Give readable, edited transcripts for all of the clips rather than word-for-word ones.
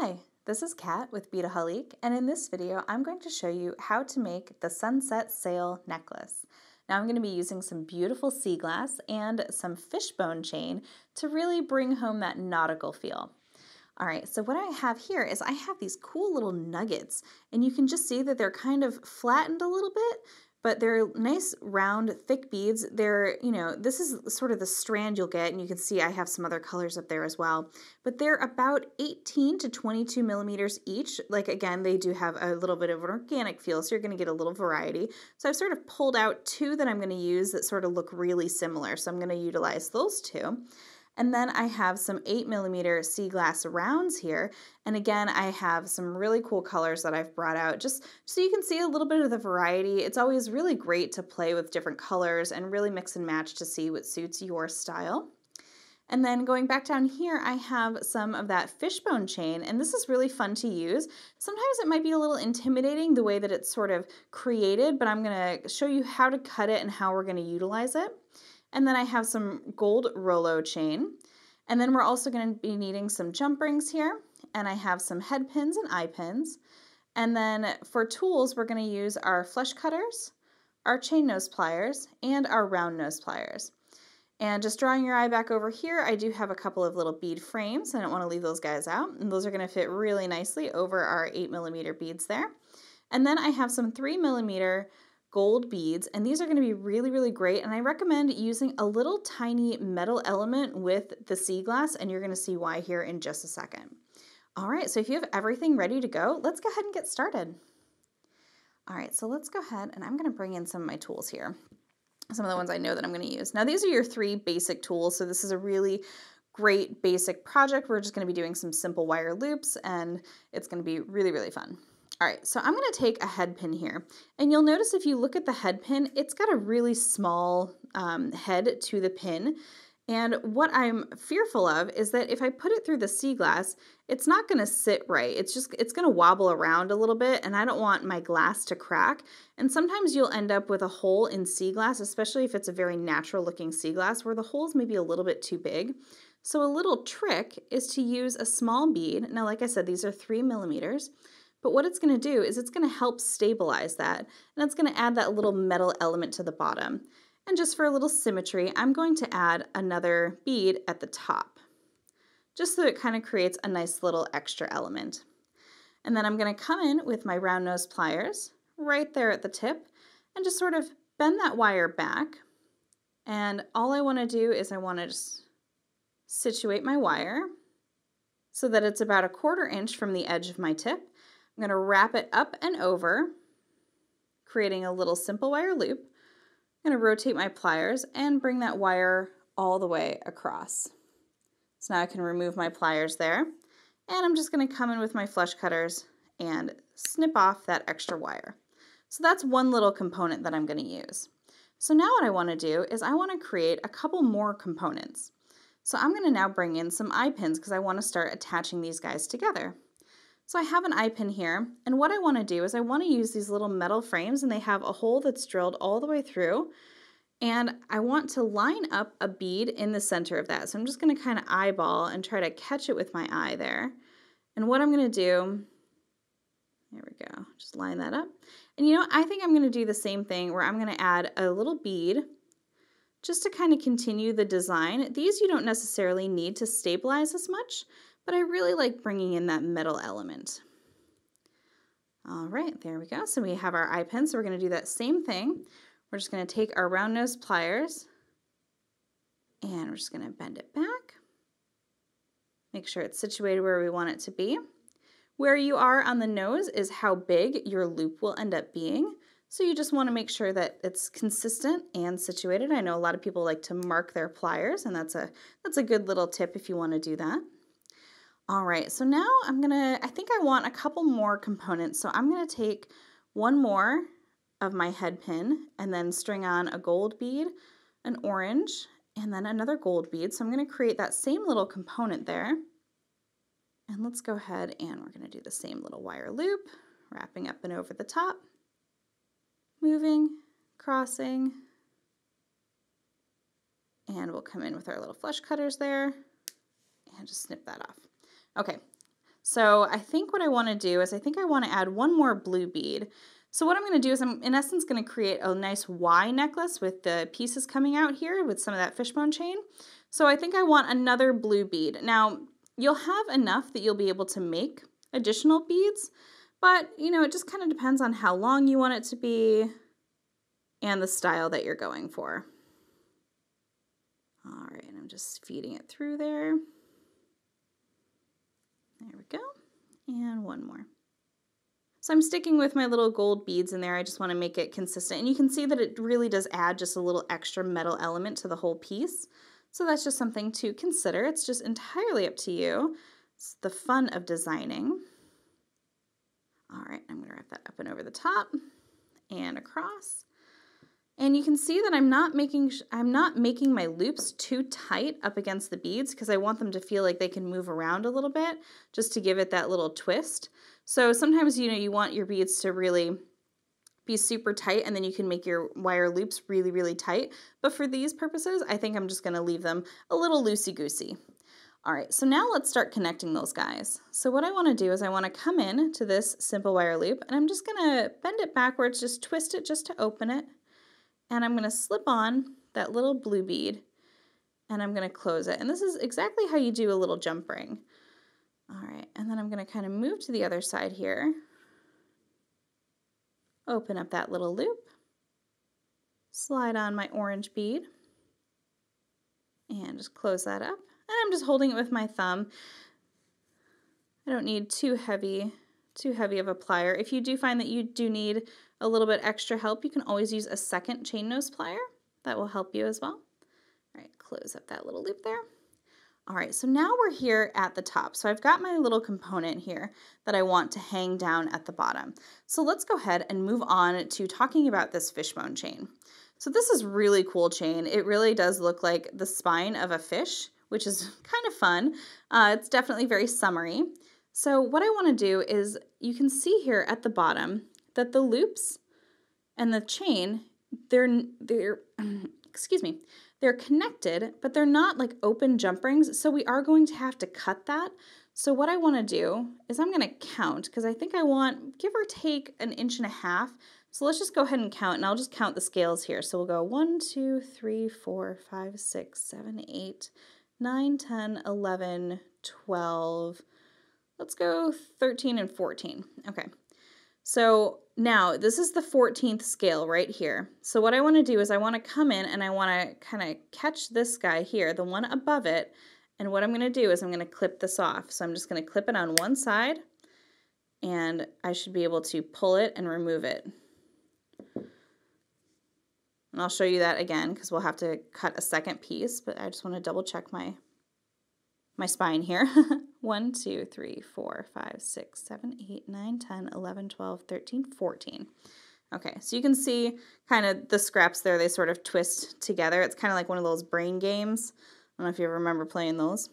Hi, this is Kat with Beadaholique, and in this video I'm going to show you how to make the sunset sail necklace. Now I'm going to be using some beautiful sea glass and some fishbone chain to really bring home that nautical feel. Alright, so what I have here is I have these cool little nuggets, and you can just see that they're kind of flattened a little bit, but they're nice, round, thick beads. This is sort of the strand you'll get, and you can see I have some other colors up there as well. But they're about 18 to 22 millimeters each. Like, again, they do have a little bit of an organic feel, so you're going to get a little variety. So I've sort of pulled out two that I'm going to use that sort of look really similar, so I'm going to utilize those two. And then I have some 8mm sea glass rounds here. And again, I have some really cool colors that I've brought out just so you can see a little bit of the variety. It's always really great to play with different colors and really mix and match to see what suits your style. And then going back down here, I have some of that fishbone chain, and this is really fun to use. Sometimes it might be a little intimidating the way that it's sort of created, but I'm going to show you how to cut it and how we're going to utilize it. And then I have some gold Rolo chain. And then we're also going to be needing some jump rings here. And I have some head pins and eye pins. And then for tools, we're going to use our flush cutters, our chain nose pliers, and our round nose pliers. And just drawing your eye back over here, I do have a couple of little bead frames. I don't want to leave those guys out. And those are going to fit really nicely over our 8mm beads there. And then I have some 3mm gold beads, and these are going to be really, really great, and I recommend using a little tiny metal element with the sea glass, and you're going to see why here in just a second. Alright, so if you have everything ready to go, let's go ahead and get started. Alright, so let's go ahead, and I'm going to bring in some of my tools here. Some of the ones I know that I'm going to use. Now these are your 3 basic tools, so this is a really great basic project. We're just going to be doing some simple wire loops, and it's going to be really, really fun. All right, so I'm going to take a head pin here, and you'll notice if you look at the head pin, it's got a really small head to the pin, and what I'm fearful of is that if I put it through the sea glass, it's not going to sit right. It's going to wobble around a little bit, and I don't want my glass to crack, and sometimes you'll end up with a hole in sea glass, especially if it's a very natural looking sea glass where the holes may be a little bit too big. So a little trick is to use a small bead. Now, like I said, these are 3mm. But what it's going to do is it's going to help stabilize that, and it's going to add that little metal element to the bottom. And just for a little symmetry, I'm going to add another bead at the top, just so it kind of creates a nice little extra element. And then I'm going to come in with my round nose pliers right there at the tip and just sort of bend that wire back. And all I want to do is I want to just situate my wire so that it's about 1/4 inch from the edge of my tip. I'm going to wrap it up and over, creating a little simple wire loop. I'm going to rotate my pliers and bring that wire all the way across. So now I can remove my pliers there, and I'm just going to come in with my flush cutters and snip off that extra wire. So that's one little component that I'm going to use. So now what I want to do is I want to create a couple more components. So I'm going to now bring in some eye pins because I want to start attaching these guys together. So I have an eye pin here, and what I want to do is I want to use these little metal frames, and they have a hole that's drilled all the way through, and I want to line up a bead in the center of that. So I'm just going to kind of eyeball and try to catch it with my eye there. And what I'm going to do, there we go, just line that up. And I think I'm going to do the same thing where I'm going to add a little bead just to kind of continue the design. These you don't necessarily need to stabilize as much, but I really like bringing in that metal element. All right, there we go. So we have our eye pin, so we're going to do that same thing. We're just going to take our round nose pliers, and we're just going to bend it back. Make sure it's situated where we want it to be. Where you are on the nose is how big your loop will end up being. So you just want to make sure that it's consistent and situated. I know a lot of people like to mark their pliers, and that's a good little tip if you want to do that. All right, so now I think I want a couple more components. So I'm going to take one more of my head pin and then string on a gold bead, an orange, and then another gold bead. So I'm going to create that same little component there. And let's go ahead and we're going to do the same little wire loop, wrapping up and over the top, moving, crossing, and we'll come in with our little flush cutters there and just snip that off. Okay, So I think what I want to do is I think I want to add one more blue bead. So what I'm going to do is I'm in essence going to create a nice Y necklace with the pieces coming out here with some of that fishbone chain. So I think I want another blue bead. Now you'll have enough that you'll be able to make additional beads, but you know, it just kind of depends on how long you want it to be and the style that you're going for. All right, I'm just feeding it through there. There we go. And one more. So I'm sticking with my little gold beads in there. I just want to make it consistent. And you can see that it really does add just a little extra metal element to the whole piece. So that's just something to consider. It's just entirely up to you. It's the fun of designing. All right, I'm going to wrap that up and over the top and across. And you can see that I'm not making my loops too tight up against the beads because I want them to feel like they can move around a little bit just to give it that little twist. So sometimes, you know, you want your beads to really be super tight and then you can make your wire loops really, really tight. But for these purposes, I think I'm just going to leave them a little loosey-goosey. All right, so now let's start connecting those guys. So what I want to do is I want to come in to this simple wire loop and I'm just going to bend it backwards, just twist it just to open it. And I'm going to slip on that little blue bead and I'm going to close it. And this is exactly how you do a little jump ring. All right, and then I'm going to kind of move to the other side here. Open up that little loop. Slide on my orange bead. And just close that up. And I'm just holding it with my thumb. I don't need too heavy of a plier. If you do find that you do need a little bit extra help, you can always use a second chain nose plier. That will help you as well. All right, close up that little loop there. All right, so now we're here at the top. So I've got my little component here that I want to hang down at the bottom. So let's go ahead and move on to talking about this fishbone chain. So this is really cool chain. It really does look like the spine of a fish, which is kind of fun. It's definitely very summery. So what I want to do is you can see here at the bottom that the loops and the chain, they're connected, but they're not like open jump rings, so we are going to have to cut that. So what I want to do is I'm going to count because I think I want, give or take, 1.5 inches. So let's just go ahead and count, and I'll just count the scales here. So we'll go 1, 2, 3, 4, 5, 6, 7, 8, 9, 10, 11, 12. Let's go 13 and 14. Okay. So now this is the 14th scale right here. So what I want to do is I want to come in and I want to kind of catch this guy here, the one above it. And what I'm going to do is I'm going to clip this off. So I'm just going to clip it on one side and I should be able to pull it and remove it. And I'll show you that again because we'll have to cut a second piece, but I just want to double check my spine here. 1, 2, 3, 4, 5, 6, 7, 8, 9, 10, 11, 12, 13, 14. Okay, so you can see kind of the scraps there, they sort of twist together. It's kind of like one of those brain games. I don't know if you ever remember playing those.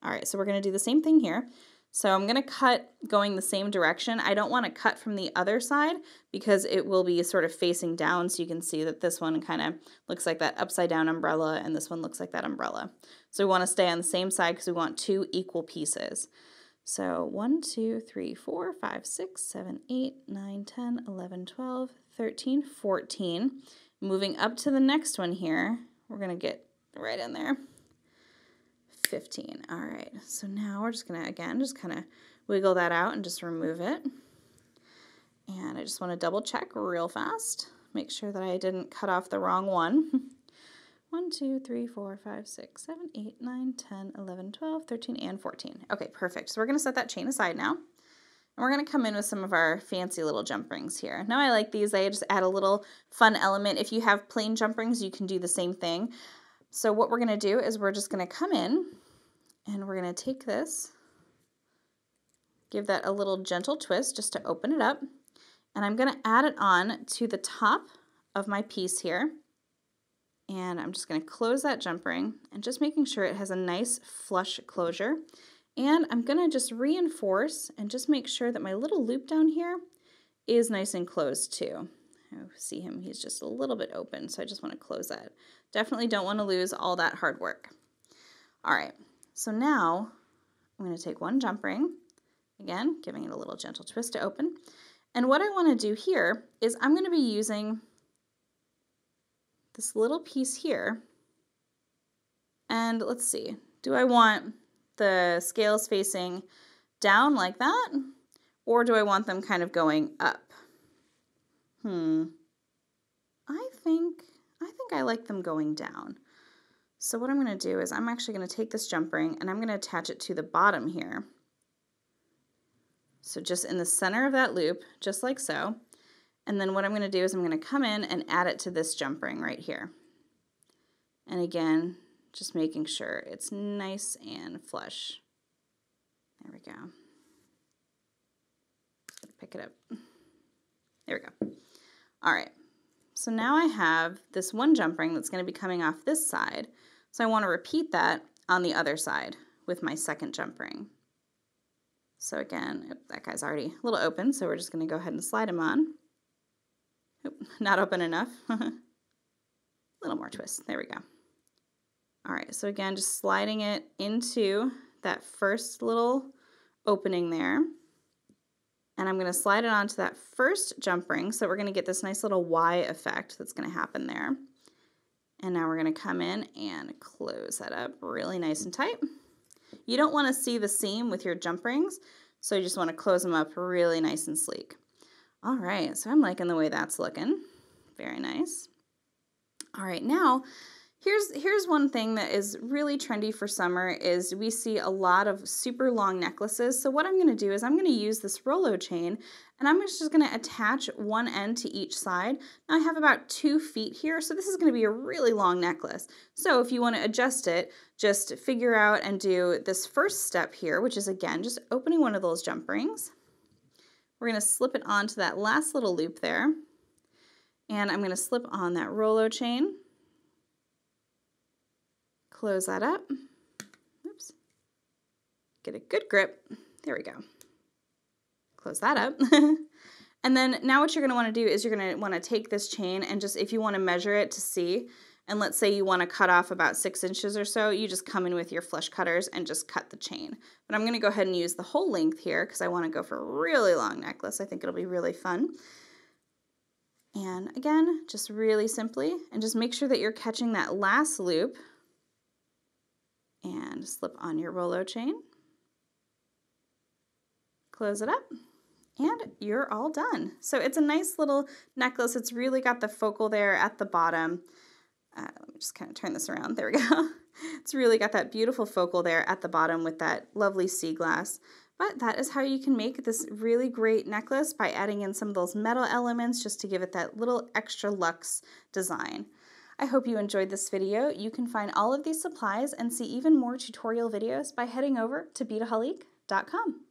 All right, so we're going to do the same thing here. So I'm going to cut going the same direction. I don't want to cut from the other side because it will be sort of facing down, so you can see that this one kind of looks like that upside down umbrella and this one looks like that umbrella. So we want to stay on the same side because we want 2 equal pieces. So 1, 2, 3, 4, 5, 6, 7, 8, 9, 10, 11, 12, 13, 14. Moving up to the next one here, we're going to get right in there. 15. All right, so now we're just gonna, again, just kind of wiggle that out and just remove it. And I just want to double check real fast, make sure that I didn't cut off the wrong one. 1, 2, 3, 4, 5, 6, 7, 8, 9, 10, 11, 12, 13, and 14. Okay, perfect. So we're gonna set that chain aside now. And we're gonna come in with some of our fancy little jump rings here. Now I like these, they just add a little fun element. If you have plain jump rings, you can do the same thing. So what we're gonna do is we're just gonna come in and we're going to take this, give that a little gentle twist just to open it up, and I'm going to add it on to the top of my piece here. And I'm just going to close that jump ring and just making sure it has a nice flush closure. And I'm going to just reinforce and just make sure that my little loop down here is nice and closed too. Oh, see him, he's just a little bit open, so I just want to close that. Definitely don't want to lose all that hard work. All right. So now I'm going to take one jump ring Again, giving it a little gentle twist to open. And what I want to do here is I'm going to be using this little piece here. And let's see, do I want the scales facing down like that? Or do I want them kind of going up? I think I like them going down. So what I'm going to do is I'm actually going to take this jump ring and I'm going to attach it to the bottom here. So just in the center of that loop, just like so. And then what I'm going to do is I'm going to come in and add it to this jump ring right here. And again, just making sure it's nice and flush. There we go. Pick it up. There we go. All right. So now I have this one jump ring that's going to be coming off this side. So I want to repeat that on the other side with my second jump ring. So again, that guy's already a little open, so we're just going to go ahead and slide him on. Oop, not open enough. A little more twist. There we go. All right, so again, just sliding it into that first little opening there. And I'm going to slide it onto that first jump ring, so we're going to get this nice little Y effect that's going to happen there. And now we're going to come in and close that up really nice and tight. You don't want to see the seam with your jump rings, so you just want to close them up really nice and sleek. All right, so I'm liking the way that's looking. Very nice. All right, now here's one thing that is really trendy for summer is we see a lot of super long necklaces. So what I'm going to do is I'm going to use this Rolo chain and I'm just going to attach one end to each side. Now I have about 2 feet here, so this is going to be a really long necklace. So if you want to adjust it, just figure out and do this first step here, which is again just opening one of those jump rings. We're going to slip it onto that last little loop there. And I'm going to slip on that Rolo chain. Close that up. Oops. Get a good grip. There we go. Close that up. And then now what you're going to want to do is you're going to want to take this chain and just, if you want to measure it to see, and let's say you want to cut off about 6 inches or so, you just come in with your flush cutters and just cut the chain. But I'm going to go ahead and use the whole length here because I want to go for a really long necklace. I think it'll be really fun. And again, just really simply, and just make sure that you're catching that last loop. And slip on your Rolo chain, close it up, and you're all done. So it's a nice little necklace. It's really got the focal there at the bottom. Let me just kind of turn this around. There we go. It's really got that beautiful focal there at the bottom with that lovely sea glass. But that is how you can make this really great necklace by adding in some of those metal elements just to give it that little extra luxe design. I hope you enjoyed this video. You can find all of these supplies and see even more tutorial videos by heading over to Beadaholique.com.